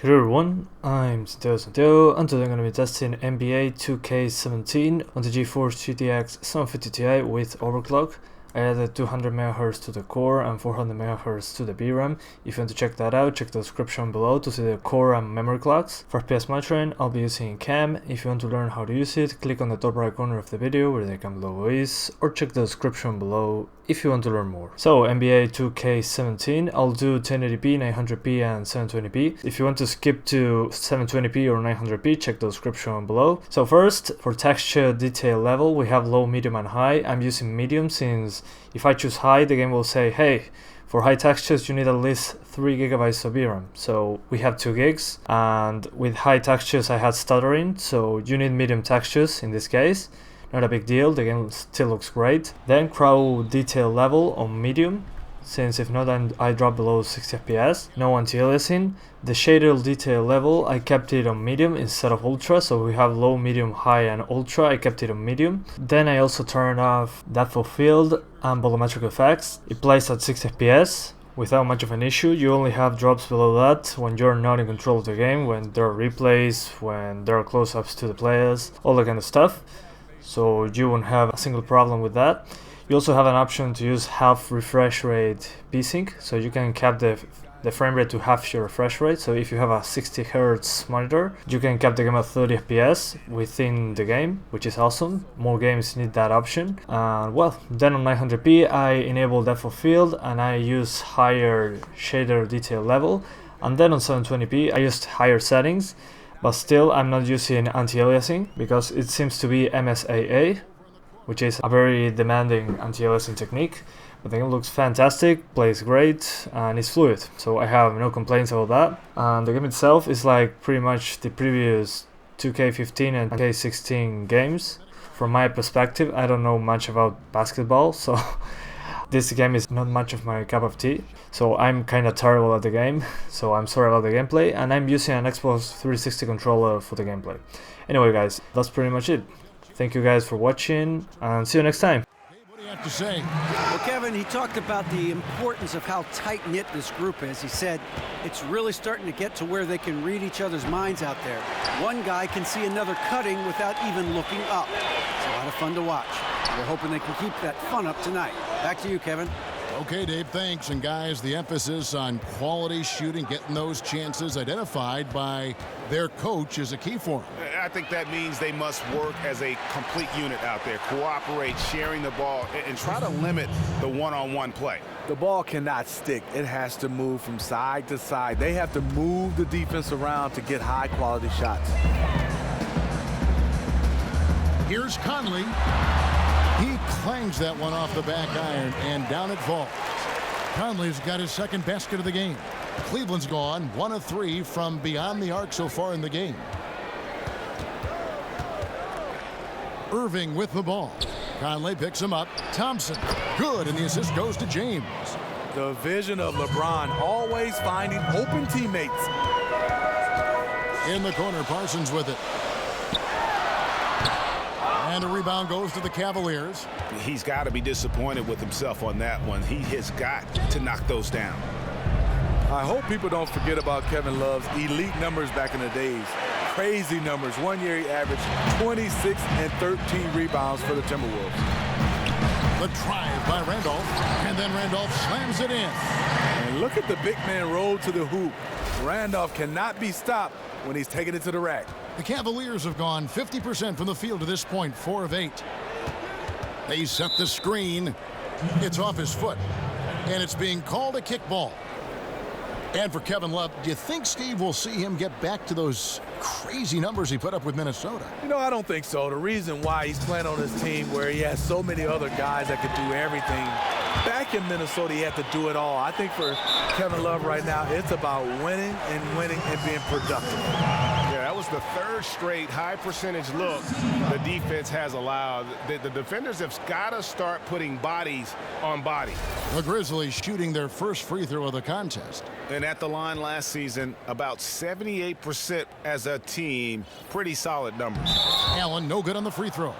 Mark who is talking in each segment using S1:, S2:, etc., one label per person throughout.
S1: Hello everyone, I'm Santiago, and today I'm going to be testing NBA 2K17 on the Geforce GTX 750 Ti with overclock. I added 200 MHz to the core and 400 MHz to the VRAM. If you want to check that out, check the description below to see the core and memory clocks. For FPS monitoring, I'll be using CAM. If you want to learn how to use it, click on the top right corner of the video where the CAM logo is, or check the description below if you want to learn more. So NBA 2K17, I'll do 1080p, 900p and 720p. If you want to skip to 720p or 900p, check the description below. So first, for texture detail level, we have low, medium and high. I'm using medium since if I choose high, the game will say, hey, for high textures you need at least 3 GB of VRAM. So we have 2 gigs, and with high textures I had stuttering, so you need medium textures in this case. Not a big deal, the game still looks great. Then crowd detail level on medium, since if not I drop below 60 FPS. No anti-aliasing. The shader detail level, I kept it on medium instead of ultra, so we have low, medium, high and ultra. I kept it on medium. Then I also turned off depth of field and volumetric effects. It plays at 60 FPS without much of an issue. You only have drops below that when you're not in control of the game, when there are replays, when there are close-ups to the players, all that kind of stuff. So you won't have a single problem with that. You also have an option to use half refresh rate VSync, so you can cap the frame rate to half your refresh rate. So if you have a 60 Hz monitor, you can cap the game at 30 FPS within the game, which is awesome. More games need that option. Well, then on 900p I enable depth of field and I use higher shader detail level, and then on 720p I used higher settings, but still I'm not using anti-aliasing because it seems to be MSAA, which is a very demanding anti-aliasing technique. But the game looks fantastic, plays great, and is fluid, so I have no complaints about that. And the game itself is like pretty much the previous 2K15 and 2K16 games. From my perspective, I don't know much about basketball, so this game is not much of my cup of tea. So I'm kinda terrible at the game, so I'm sorry about the gameplay, and I'm using an Xbox 360 controller for the gameplay. Anyway guys, that's pretty much it. Thank you guys for watching, and see you next time.
S2: What do you have to say?
S3: Well, Kevin, he talked about the importance of how tight-knit this group is. He said it's really starting to get to where they can read each other's minds out there. One guy can see another cutting without even looking up. It's a lot of fun to watch. We're hoping they can keep that fun up tonight. Back to you, Kevin.
S2: Okay, Dave, thanks. And guys, the emphasis on quality shooting, getting those chances identified by their coach is a key for them.
S4: I think that means they must work as a complete unit out there, cooperate, sharing the ball, and try to limit the one-on-one play.
S5: The ball cannot stick. It has to move from side to side. They have to move the defense around to get high-quality shots.
S2: Here's Conley. He clangs that one off the back iron, and down it falls. Conley's got his second basket of the game. Cleveland's gone 1 of 3 from beyond the arc so far in the game. Irving with the ball. Conley picks him up. Thompson, good, and the assist goes to James.
S5: The vision of LeBron, always finding open teammates.
S2: In the corner, Parsons with it. And a rebound goes to the Cavaliers.
S4: He's got to be disappointed with himself on that one. He has got to knock those down.
S5: I hope people don't forget about Kevin Love's elite numbers back in the days. Crazy numbers. 1 year he averaged 26 and 13 rebounds for the Timberwolves.
S2: The drive by Randolph, and then Randolph slams it in.
S5: And look at the big man roll to the hoop. Randolph cannot be stopped when he's taking it to the rack.
S2: The Cavaliers have gone 50% from the field to this point, 4 of 8. They set the screen. It's off his foot, and it's being called a kickball. And for Kevin Love, do you think, Steve, we'll see him get back to those crazy numbers he put up with Minnesota?
S5: You know, I don't think so. The reason why he's playing on this team where he has so many other guys that could do everything. Back in Minnesota, he had to do it all. I think for Kevin Love right now, it's about winning and being productive.
S4: Yeah, that was the third straight high percentage look the defense has allowed. The defenders have got to start putting bodies on body.
S2: The Grizzlies shooting their first free throw of the contest.
S4: And at the line last season, about 78% as a team. Pretty solid numbers.
S2: Allen, no good on the free throw.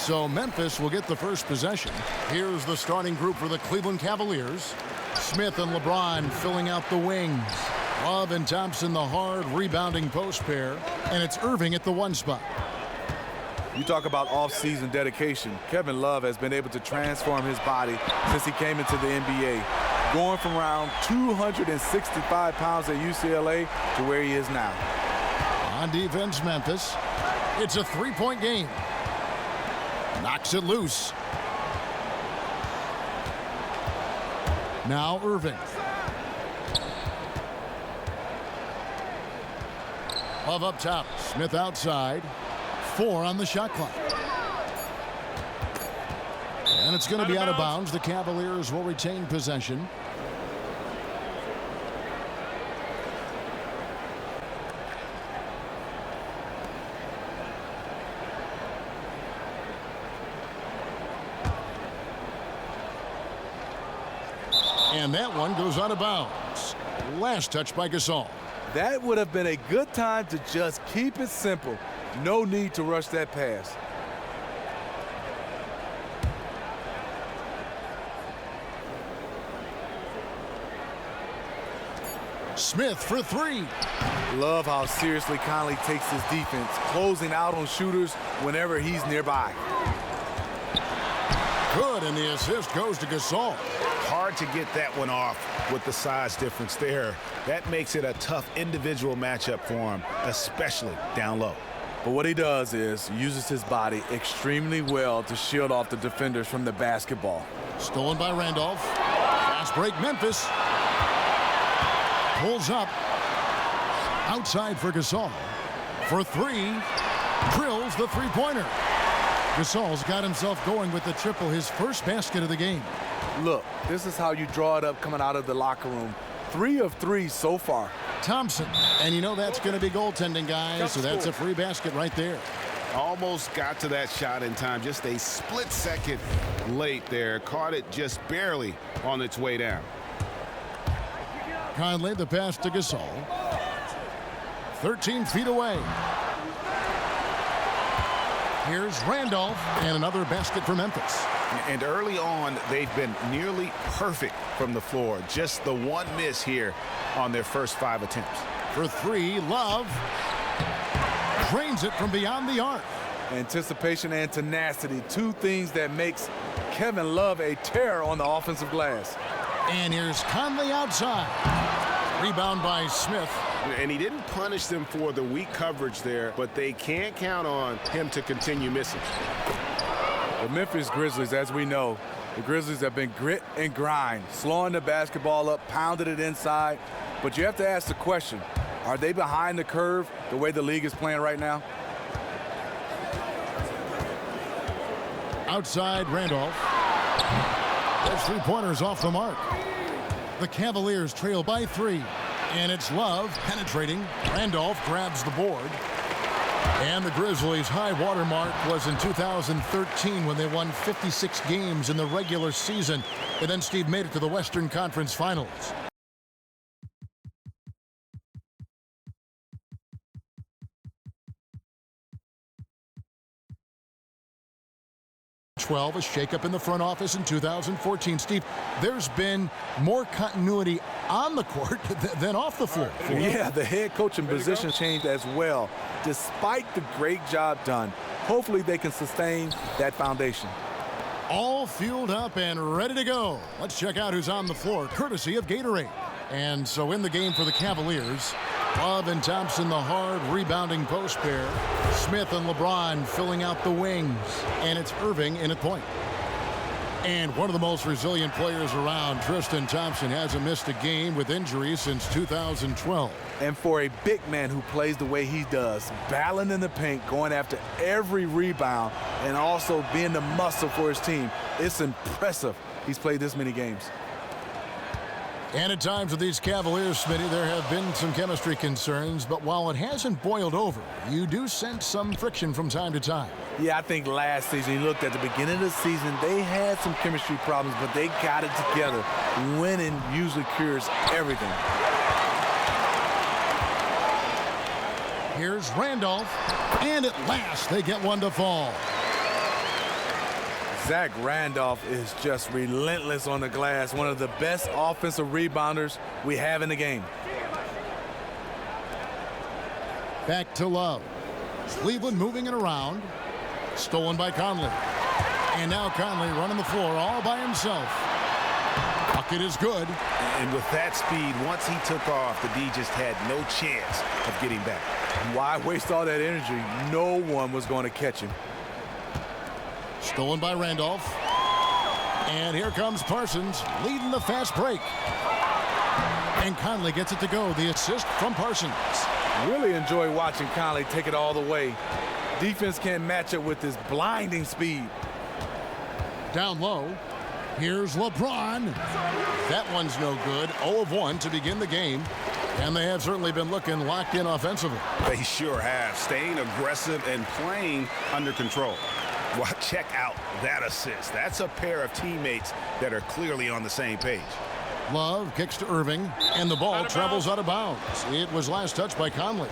S2: So Memphis will get the first possession. Here's the starting group for the Cleveland Cavaliers. Smith and LeBron filling out the wings. Love and Thompson the hard rebounding post pair. And it's Irving at the 1 spot.
S5: You talk about off-season dedication. Kevin Love has been able to transform his body since he came into the NBA, going from around 265 pounds at UCLA to where he is now.
S2: On defense, Memphis. It's a 3-point game. Knocks it loose. Now Irving. Love up top. Smith outside. 4 on the shot clock. And it's going to be out of bounds. The Cavaliers will retain possession. And that one goes out of bounds. Last touch by Gasol.
S5: That would have been a good time to just keep it simple. No need to rush that pass.
S2: Smith for 3.
S5: Love how seriously Conley takes his defense, closing out on shooters whenever he's nearby.
S2: Good, and the assist goes to Gasol.
S4: Hard to get that one off with the size difference there. That makes it a tough individual matchup for him, especially down low.
S5: But what he does is uses his body extremely well to shield off the defenders from the basketball.
S2: Stolen by Randolph. Fast break, Memphis. Pulls up. Outside for Gasol. For 3. Drills the three-pointer. Gasol's got himself going with the triple, his first basket of the game.
S5: Look, this is how you draw it up coming out of the locker room. 3 of 3 so far.
S2: Thompson. And you know that's going to be goaltending, guys, so that's a free basket right there.
S4: Almost got to that shot in time. Just a split second late there. Caught it just barely on its way down.
S2: Conley, the pass to Gasol. 13 feet away. Here's Randolph, and another basket for Memphis.
S4: And early on, they've been nearly perfect from the floor. Just the one miss here on their first 5 attempts.
S2: For 3, Love. Drains it from beyond the arc.
S5: Anticipation and tenacity, 2 things that makes Kevin Love a terror on the offensive glass.
S2: And here's Conley outside. Rebound by Smith.
S4: And he didn't punish them for the weak coverage there, but they can't count on him to continue missing.
S5: The Memphis Grizzlies, as we know, the Grizzlies have been grit and grind, slowing the basketball up, pounding it inside. But you have to ask the question, are they behind the curve the way the league is playing right now?
S2: Outside, Randolph. Those three-pointers off the mark. The Cavaliers trail by 3. And it's Love penetrating. Randolph grabs the board. And the Grizzlies' high water mark was in 2013 when they won 56 games in the regular season. And then Steve made it to the Western Conference Finals. A shakeup in the front office in 2014. Steve, there's been more continuity on the court than off the floor.
S5: Yeah, the head coaching position changed as well. Despite the great job done, hopefully they can sustain that foundation.
S2: All fueled up and ready to go. Let's check out who's on the floor, courtesy of Gatorade. And so in the game for the Cavaliers, Love and Thompson, the hard rebounding post pair. Smith and LeBron filling out the wings. And it's Irving in at point. And one of the most resilient players around, Tristan Thompson, hasn't missed a game with injuries since 2012.
S5: And for a big man who plays the way he does, battling in the paint, going after every rebound, and also being the muscle for his team, it's impressive he's played this many games.
S2: And at times with these Cavaliers, Smitty, there have been some chemistry concerns, but while it hasn't boiled over, you do sense some friction from time to time.
S5: Yeah, I think last season, you looked at the beginning of the season, they had some chemistry problems, but they got it together. Winning usually cures everything.
S2: Here's Randolph, and at last they get one to fall.
S5: Zach Randolph is just relentless on the glass, one of the best offensive rebounders we have in the game.
S2: Back to Love. Cleveland moving it around. Stolen by Conley. And now Conley running the floor all by himself. Bucket is good.
S4: And with that speed, once he took off, the D just had no chance of getting back.
S5: Why waste all that energy? No one was going to catch him.
S2: Stolen by Randolph. And here comes Parsons leading the fast break. And Conley gets it to go. The assist from Parsons.
S5: Really enjoy watching Conley take it all the way. Defense can't match it with his blinding speed.
S2: Down low. Here's LeBron. That one's no good. 0 of 1 to begin the game. And they have certainly been looking locked in offensively.
S4: They sure have. Staying aggressive and playing under control. Well, check out that assist. That's a pair of teammates that are clearly on the same page.
S2: Love kicks to Irving, and the ball travels out of bounds. It was last touched by Conley.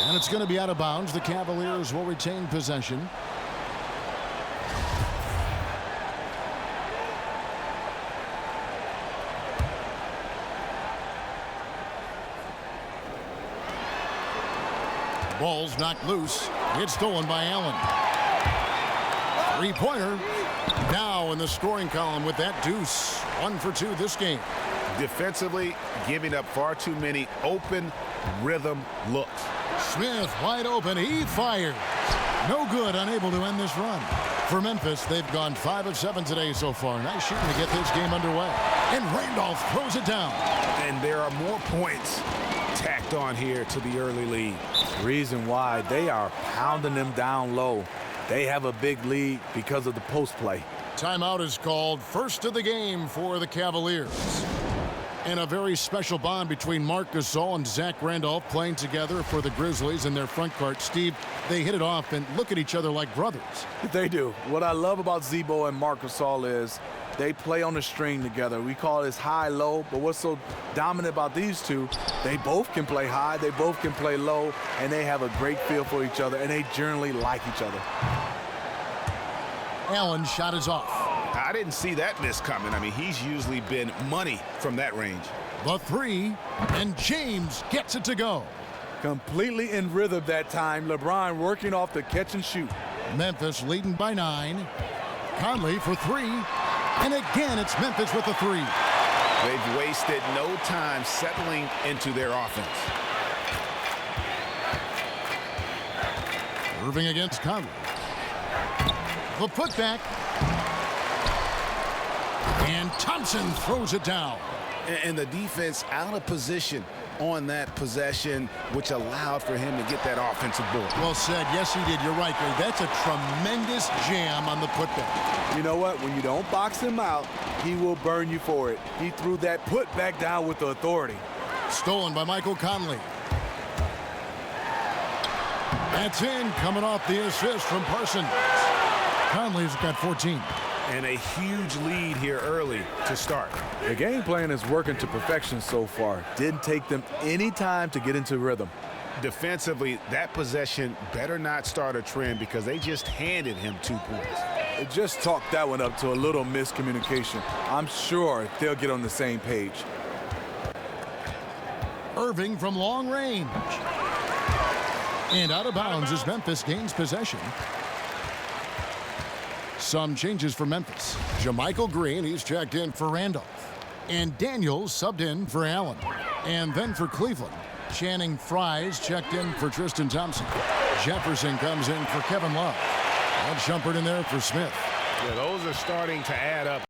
S2: And it's going to be out of bounds. The Cavaliers will retain possession. Ball's knocked loose. It's stolen by Allen. Three-pointer. Now in the scoring column with that deuce. 1 for 2 this game.
S4: Defensively, giving up far too many open rhythm looks.
S2: Smith wide open. He fires. No good. Unable to end this run. For Memphis, they've gone 5 of 7 today so far. Nice shooting to get this game underway. And Randolph throws it down.
S4: And there are more points tacked on here to the early lead.
S5: Reason why, they are pounding them down low. They have a big lead because of the post play.
S2: Timeout is called. First of the game for the Cavaliers. And a very special bond between Marc Gasol and Zach Randolph playing together for the Grizzlies in their front court. Steve, they hit it off and look at each other like brothers.
S5: They do. What I love about Zebo and Marc Gasol is they play on the string together. We call this high-low, but what's so dominant about these two, they both can play high, they both can play low, and they have a great feel for each other, and they generally like each other.
S2: Allen's shot is off.
S4: I didn't see that miss coming. I mean, he's usually been money from that range.
S2: The three, and James gets it to go.
S5: Completely in rhythm that time. LeBron working off the catch and shoot.
S2: Memphis leading by 9. Conley for 3. And again, it's Memphis with the 3.
S4: They've wasted no time settling into their offense.
S2: Irving against Conley. The putback. And Thompson throws it down.
S4: And the defense out of position on that possession, which allowed for him to get that offensive board.
S2: Well said. Yes, he did. You're right, Greg. That's a tremendous jam on the putback.
S5: You know what? When you don't box him out, he will burn you for it. He threw that putback down with the authority.
S2: Stolen by Michael Conley. That's in, coming off the assist from Parsons. Conley's got 14.
S4: And a huge lead here early to start.
S5: The game plan is working to perfection so far. Didn't take them any time to get into rhythm.
S4: Defensively, that possession better not start a trend because they just handed him 2 points.
S5: It just talked that one up to a little miscommunication. I'm sure they'll get on the same page.
S2: Irving from long range. And out of bounds as Memphis gains possession. Some changes for Memphis. JaMychal Green, he's checked in for Randolph. And Daniels subbed in for Allen. And then for Cleveland, Channing Frye's checked in for Tristan Thompson. Jefferson comes in for Kevin Love. And Shumpert in there for Smith.
S4: Yeah, those are starting to add up.